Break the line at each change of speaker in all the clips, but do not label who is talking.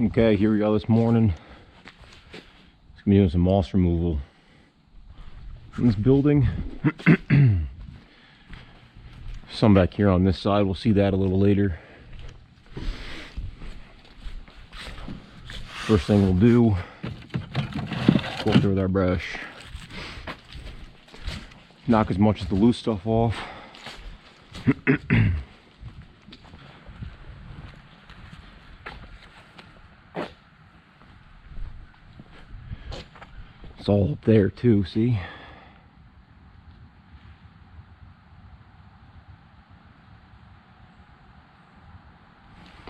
Okay, here we go this morning. Just gonna be doing some moss removal in this building. Some back here on this side, we'll see that a little later. First thing we'll do, go up there with our brush. Knock as much of the loose stuff off. It's all up there too, see?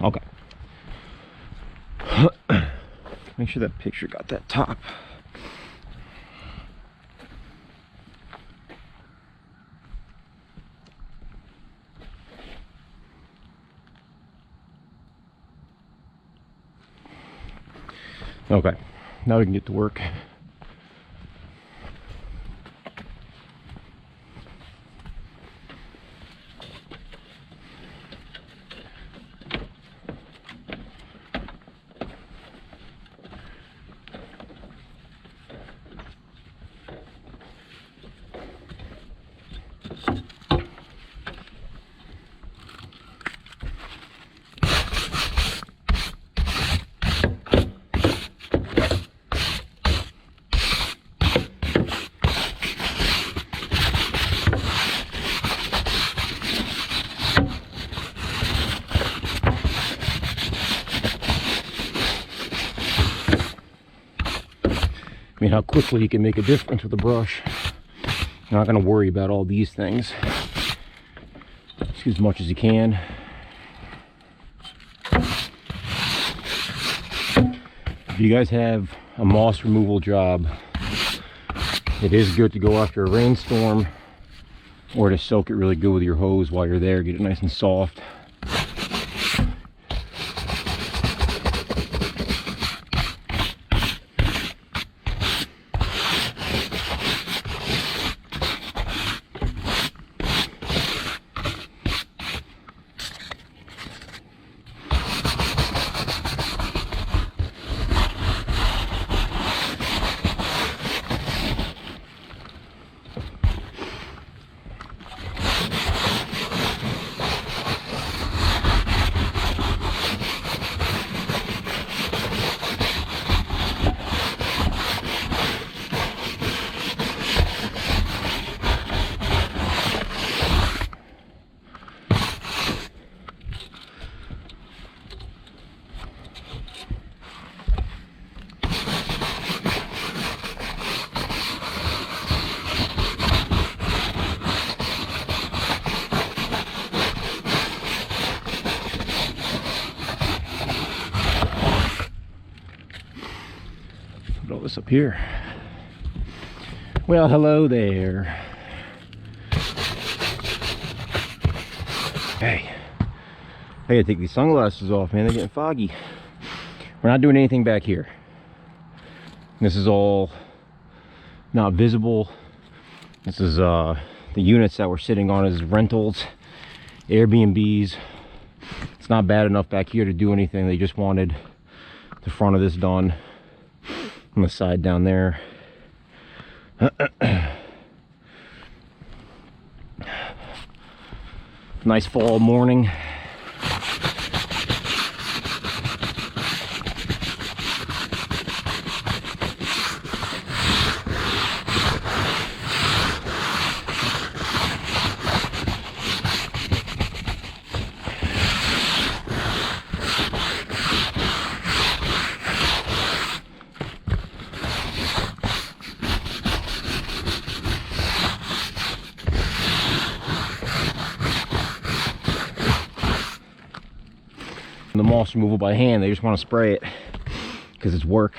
Okay. Make sure that picture got that top. Okay, now we can get to work. I mean, how quickly you can make a difference with a brush. You're not going to worry about all these things. Just as much as you can. If you guys have a moss removal job, it is good to go after a rainstorm or to soak it really good with your hose while you're there. Get it nice and soft. Put all this up here. Well, hello there. Hey, I gotta take these sunglasses off, man. They're getting foggy. We're not doing anything back here. This is all not visible. This is the units that we're sitting on as rentals, Airbnbs. It's not bad enough back here to do anything. They just wanted the front of this done. On the side down there. Nice fall morning. The moss removal by hand, they just want to spray it because it's work.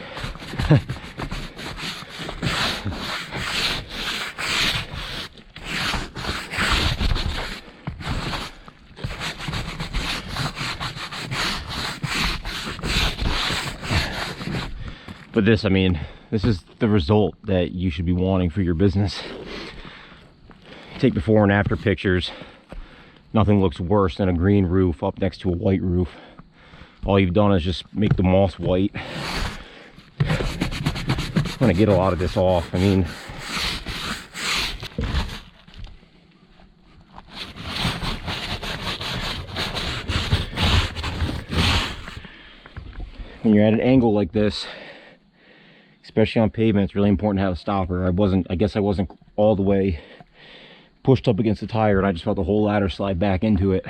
But this, I mean, this is the result that you should be wanting for your business. Take before and after pictures. Nothing looks worse than a green roof up next to a white roof. all you've done is just make the moss white. I'm gonna get a lot of this off. I mean, when you're at an angle like this, especially on pavement, it's really important to have a stopper. I guess I wasn't all the way pushed up against the tire, and I just felt the whole ladder slide back into it.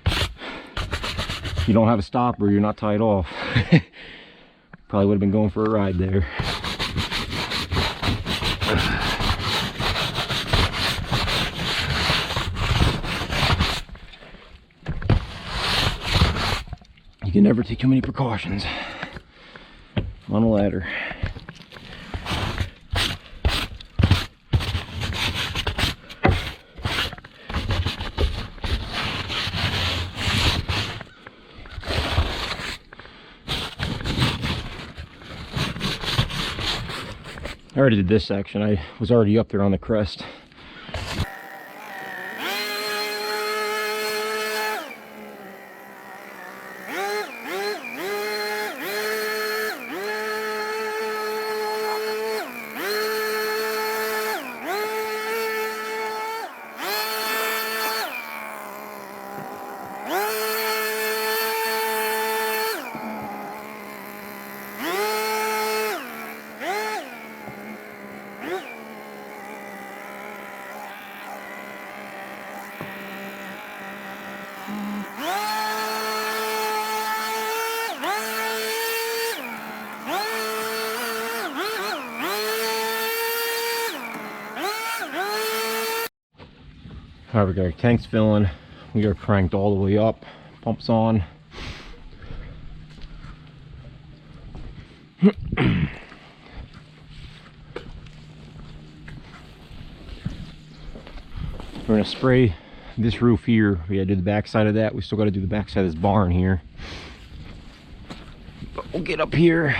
If you don't have a stopper, you're not tied off. Probably would have been going for a ride there. You can never take too many precautions on a ladder. I already did this section. I was already up there on the crest. Alright, we got our tanks filling. We are cranked all the way up. Pumps on. We're gonna spray this roof here. We gotta do the back side of that. We still gotta do the back side of this barn here. But we'll get up here.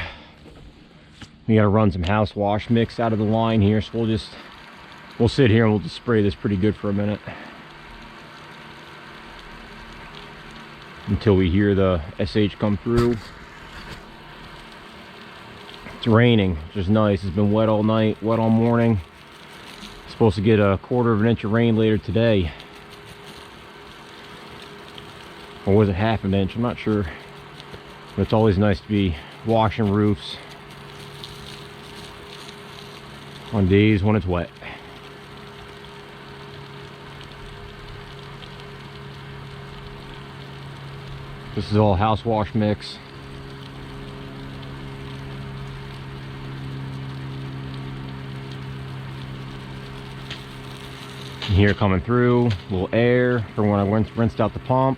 We gotta run some house wash mix out of the line here, so we'll sit here and we'll just spray this pretty good for a minute until we hear the SH come through. It's raining, which is nice. It's been wet all night, wet all morning. Supposed to get a 1/4 inch of rain later today, or was it 1/2 inch? I'm not sure, but it's always nice to be washing roofs on days when it's wet. This is all house wash mix. And here coming through, a little air for when I rinsed out the pump.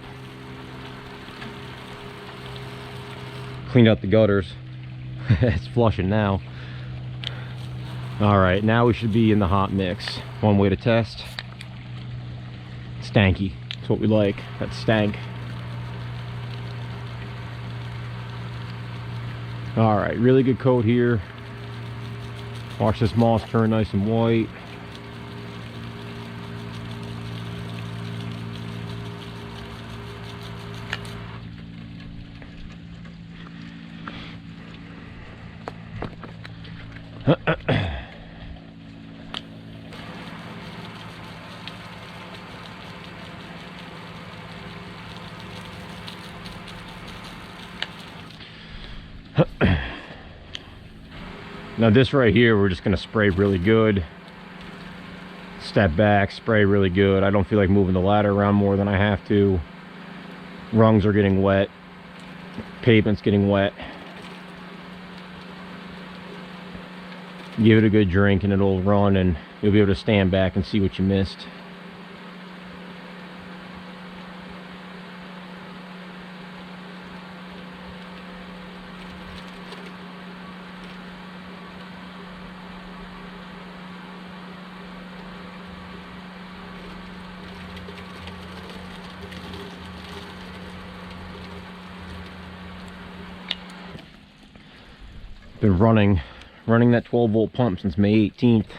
Cleaned out the gutters. It's flushing now. All right, now we should be in the hot mix. One way to test. Stanky, that's what we like, that stank. All right, really good coat here. Watch this moss turn nice and white. Now this right here, we're just gonna spray really good. Step back, spray really good. I don't feel like moving the ladder around more than I have to. Rungs are getting wet. Pavement's getting wet. Give it a good drink and it'll run, and you'll be able to stand back and see what you missed. Been running that 12-volt pump since May 18th.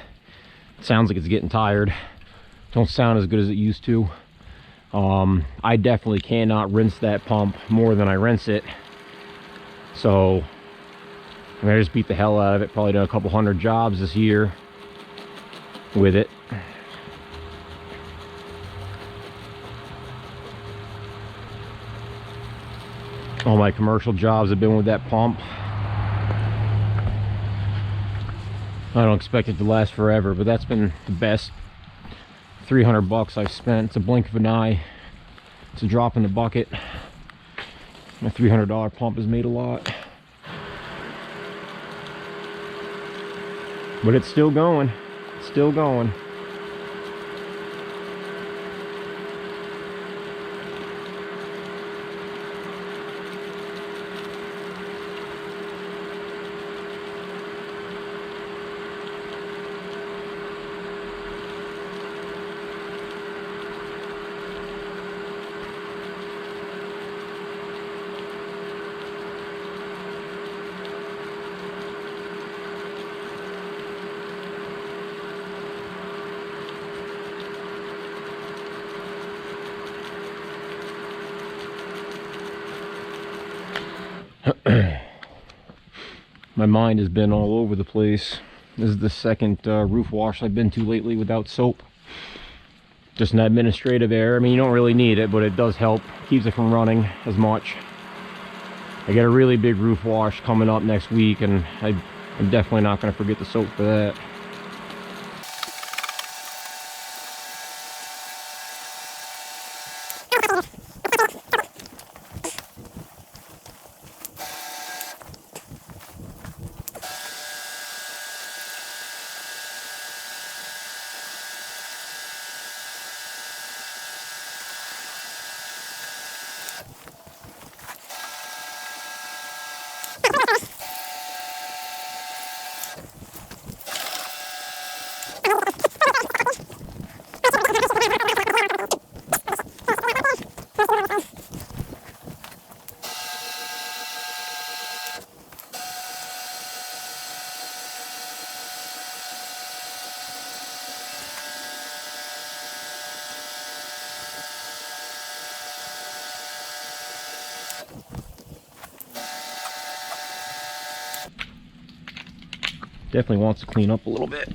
It sounds like it's getting tired. Don't sound as good as it used to. I definitely cannot rinse that pump more than I rinse it. So I'm gonna just beat the hell out of it. Probably done a couple hundred jobs this year with it. All my commercial jobs have been with that pump. I don't expect it to last forever, but that's been the best 300 bucks I've spent. It's a blink of an eye. It's a drop in the bucket. My $300 pump has made a lot. But it's still going. It's still going. My mind has been all over the place. This is the second roof wash I've been to lately without soap. Just an administrative error. I mean, you don't really need it, but it does help. Keeps it from running as much. I got a really big roof wash coming up next week, and I'm definitely not going to forget the soap for that. Definitely wants to clean up a little bit.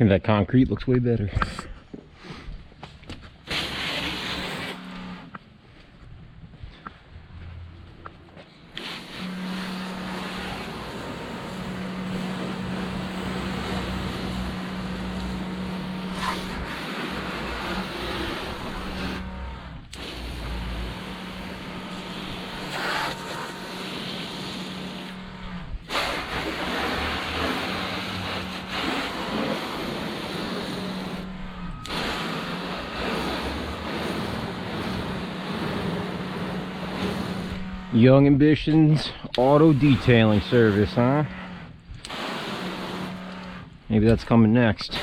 And that concrete looks way better. Young Ambitions auto detailing service, huh? Maybe that's coming next.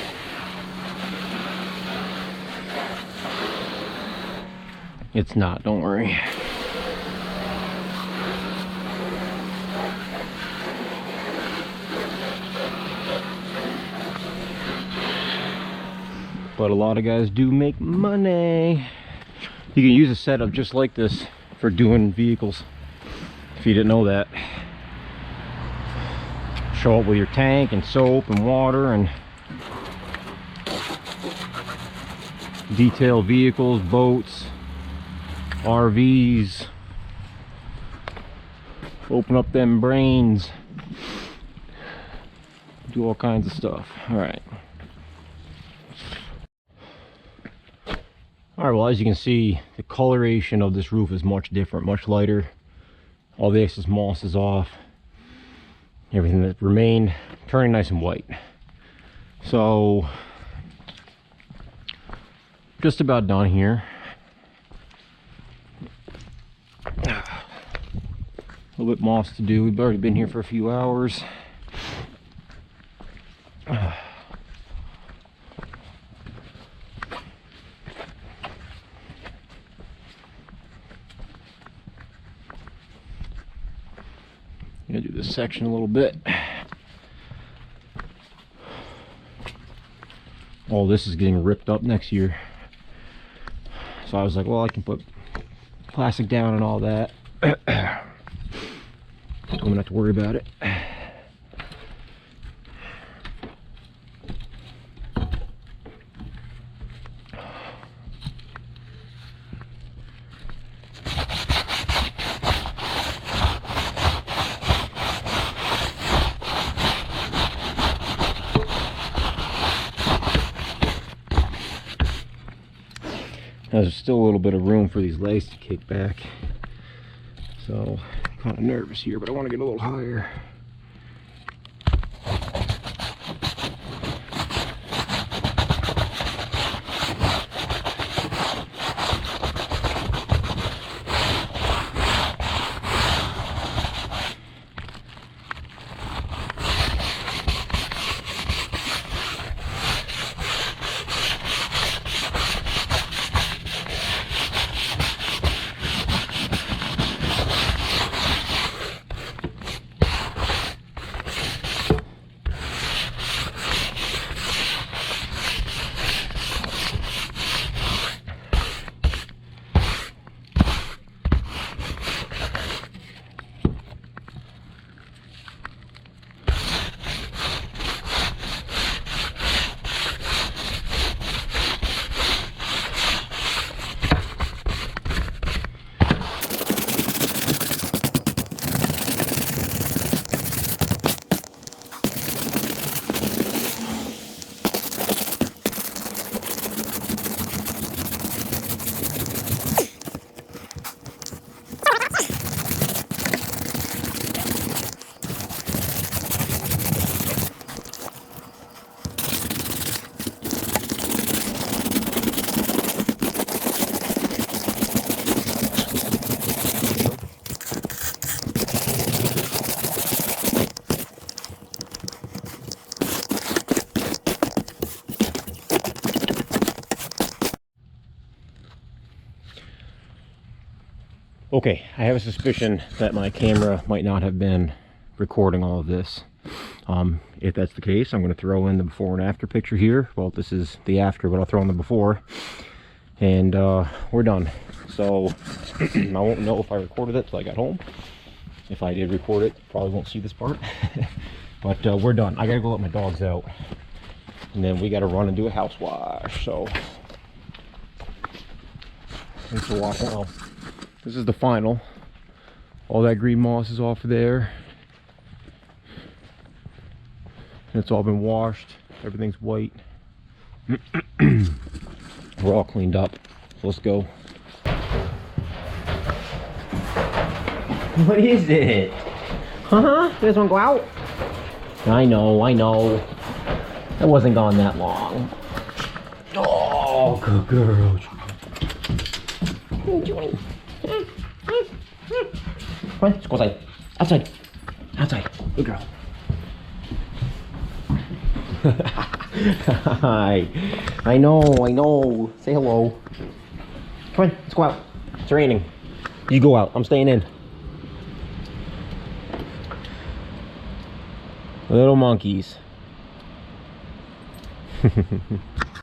It's not, don't worry. But a lot of guys do make money. You can use a setup just like this for doing vehicles. If you didn't know that. Show up with your tank and soap and water and detail vehicles, boats, RVs. Open up them brains. Do all kinds of stuff. Alright. Alright, well, as you can see, the coloration of this roof is much different, much lighter. All the excess moss is off. Everything that remained turning nice and white. So, just about done here. A little bit moss to do. We've already been here for a few hours. Gonna do this section a little bit. All this is getting ripped up next year. So I was like, well, I can put plastic down and all that. I'm gonna have to worry about it. There's still a little bit of room for these legs to kick back, so I'm kind of nervous here, but I want to get a little higher. Okay, I have a suspicion that my camera might not have been recording all of this. If that's the case, I'm going to throw in the before and after picture here. Well, this is the after, but I'll throw in the before. And we're done. So I won't know if I recorded it till I got home. If I did record it, probably won't see this part. But we're done. I gotta go let my dogs out. And then we got to run and do a house wash. So thanks for watching. Well, this is the final. All that green moss is off of there. And it's all been washed. Everything's white. We're all cleaned up. So let's go. What is it? Huh? You guys want to go out? I know, I know. I wasn't gone that long. Oh, good girl. What are you doing? Come on, let's go outside. Outside. Outside. Good girl. Hi. I know, I know. Say hello. Come on, let's go out. It's raining. You go out. I'm staying in. Little monkeys.